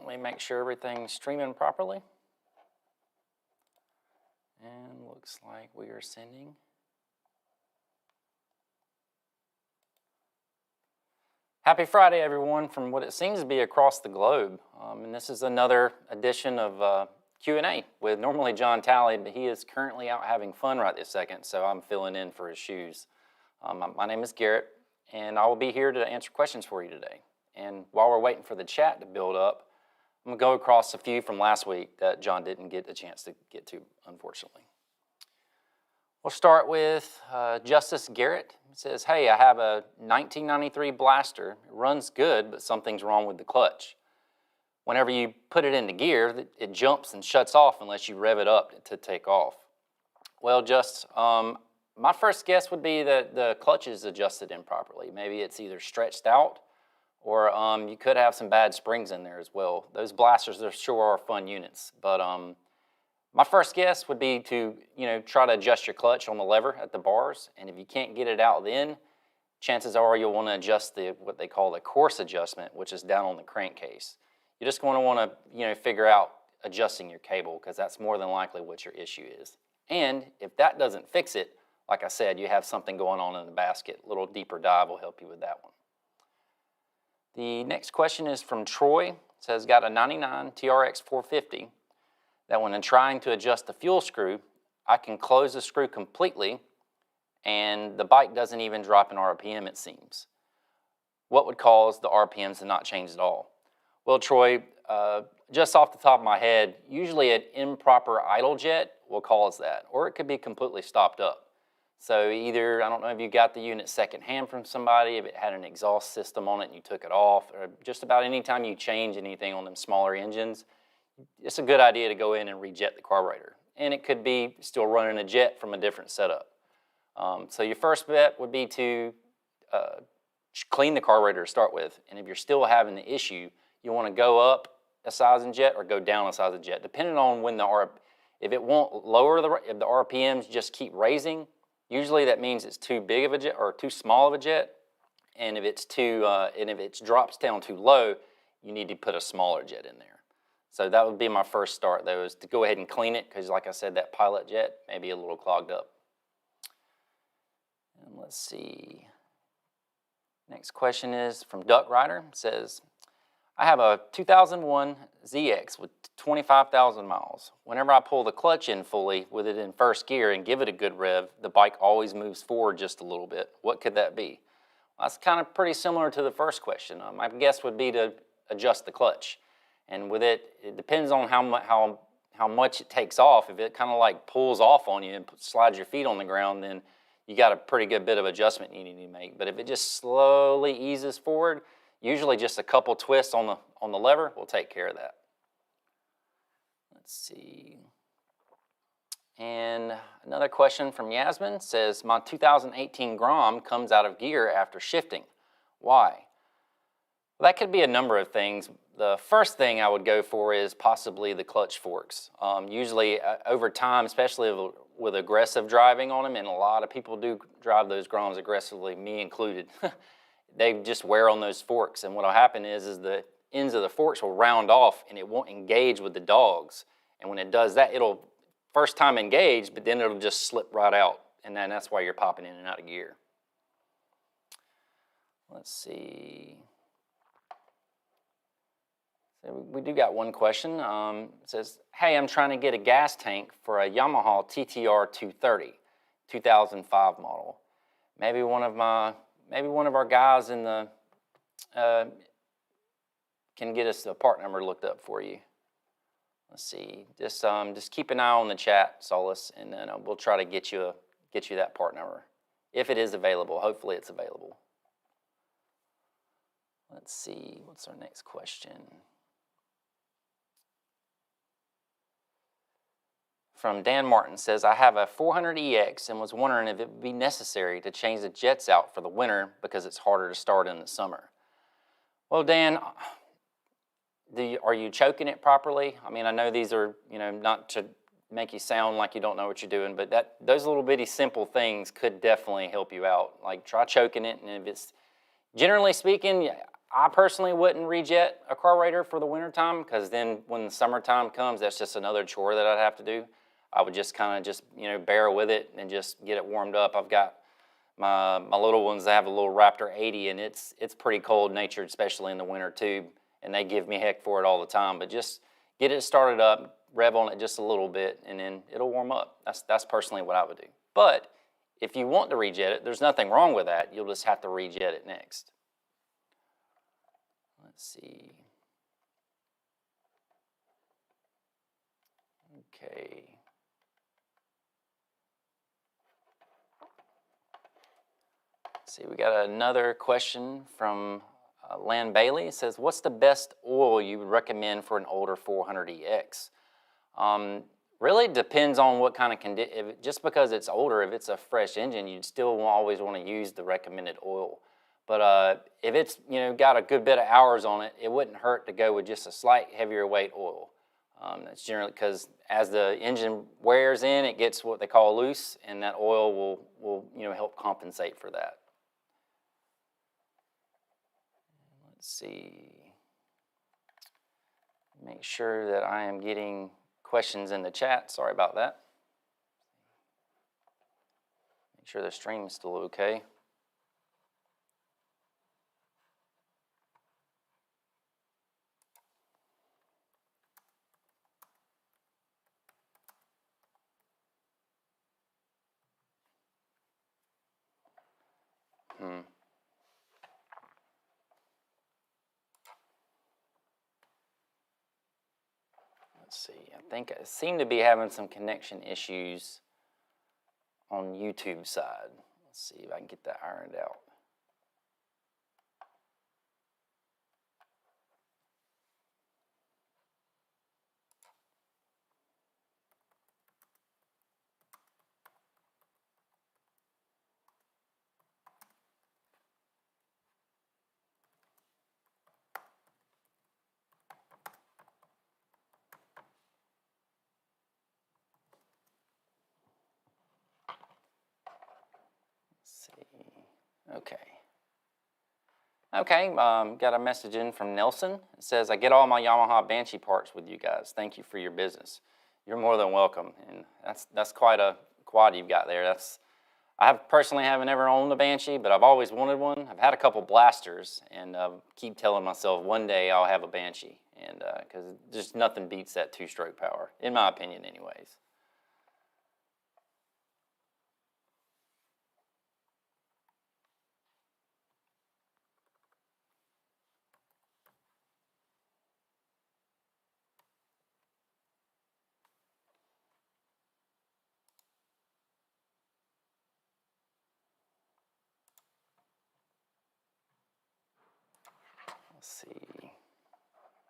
Let me make sure everything's streaming properly. And looks like we are sending. Happy Friday, everyone, from what it seems to be across the globe. And this is another edition of Q&A with normally John Talley, but he is currently out having fun right this second, so I'm filling in for his shoes. My name is Garrett, and I will be here to answer questions for you today. And while we're waiting for the chat to build up, I'm going to go across a few from last week that John didn't get a chance to get to, unfortunately. We'll start with Justice Garrett. He says, hey, I have a 1993 Blaster. It runs good, but something's wrong with the clutch. Whenever you put it into gear, it jumps and shuts off unless you rev it up to take off. Well, my first guess would be that the clutch is adjusted improperly. Maybe it's either stretched out or you could have some bad springs in there as well. Those Blasters sure are fun units, but my first guess would be to try to adjust your clutch on the lever at the bars, and if you can't get it out then, chances are you'll want to adjust what they call the course adjustment, which is down on the crankcase. You're just going to want to figure out adjusting your cable, because that's more than likely what your issue is. And if that doesn't fix it, like I said, you have something going on in the basket. A little deeper dive will help you with that one. The next question is from Troy. It says, got a 99 TRX 450 that when I'm trying to adjust the fuel screw, I can close the screw completely and the bike doesn't even drop in RPM, it seems. What would cause the RPMs to not change at all? Well, Troy, just off the top of my head, usually an improper idle jet will cause that, or it could be completely stopped up. So either, I don't know if you got the unit secondhand from somebody, if it had an exhaust system on it and you took it off, or just about any time you change anything on them smaller engines, it's a good idea to go in and rejet the carburetor. And it could be still running a jet from a different setup. So your first bet would be to clean the carburetor to start with. And if you're still having the issue, you want to go up a size in jet or go down a size of jet, depending on when if it won't lower if the RPMs just keep raising, usually that means it's too big of a jet or too small of a jet. And if it drops down too low, you need to put a smaller jet in there. So that would be my first start, though, is to go ahead and clean it, because like I said, that pilot jet may be a little clogged up. And let's see. Next question is from Duck Rider. It says, I have a 2001 ZX with 25,000 miles. Whenever I pull the clutch in fully with it in first gear and give it a good rev, the bike always moves forward just a little bit. What could that be? Well, that's kind of pretty similar to the first question. My guess would be to adjust the clutch. And with it depends on how much it takes off. If it kind of like pulls off on you and slides your feet on the ground, then you got a pretty good bit of adjustment you need to make. But if it just slowly eases forward, usually just a couple twists on the lever will take care of that. Let's see. And another question from Yasmin says, my 2018 Grom comes out of gear after shifting. Why? Well, that could be a number of things. The first thing I would go for is possibly the clutch forks. Usually over time, especially with aggressive driving on them, and a lot of people do drive those Groms aggressively, me included, they just wear on those forks. And what will happen is the ends of the forks will round off and it won't engage with the dogs. And when it does that, it'll first time engage, but then it'll just slip right out. And then that's why you're popping in and out of gear. Let's see. We do got one question. It says, hey, I'm trying to get a gas tank for a Yamaha TTR 230, 2005 model. Maybe one of our guys in the can get us a part number looked up for you. Let's see. Just keep an eye on the chat, Solus, and then we'll try to get you that part number if it is available. Hopefully, it's available. Let's see. What's our next question? From Dan Martin says, I have a 400EX and was wondering if it would be necessary to change the jets out for the winter because it's harder to start in the summer. Well, Dan, are you choking it properly? I mean, I know these are, not to make you sound like you don't know what you're doing, but those little bitty simple things could definitely help you out. Like try choking it, and if it's, generally speaking, I personally wouldn't rejet a carburetor for the wintertime, because then when the summertime comes, that's just another chore that I'd have to do. I would just kind of just, you know, bear with it and just get it warmed up. I've got my little ones, they have a little Raptor 80, and it's pretty cold natured, especially in the winter too, and they give me heck for it all the time. But just get it started up, rev on it just a little bit, and then it'll warm up. That's personally what I would do. But if you want to rejet it, there's nothing wrong with that. You'll just have to rejet it next. Let's see. Okay. Let's see, we got another question from Lan Bailey. It says, what's the best oil you would recommend for an older 400EX? Really depends on what kind of condition. Just because it's older, if it's a fresh engine, you'd still always want to use the recommended oil. But if it's, you know, got a good bit of hours on it, it wouldn't hurt to go with just a slight heavier weight oil. That's generally because as the engine wears in, it gets what they call loose, and that oil will you know, help compensate for that. Let's see. Make sure that I am getting questions in the chat. Sorry about that. Make sure the stream is still okay. Let's see, I think I seem to be having some connection issues on YouTube side. Let's see if I can get that ironed out. Okay. Okay, got a message in from Nelson. It says, I get all my Yamaha Banshee parts with you guys. Thank you for your business. You're more than welcome. And that's quite a quad you've got there. I personally haven't ever owned a Banshee, but I've always wanted one. I've had a couple blasters, and keep telling myself one day I'll have a Banshee. And because just nothing beats that two-stroke power, in my opinion anyways. Let's see.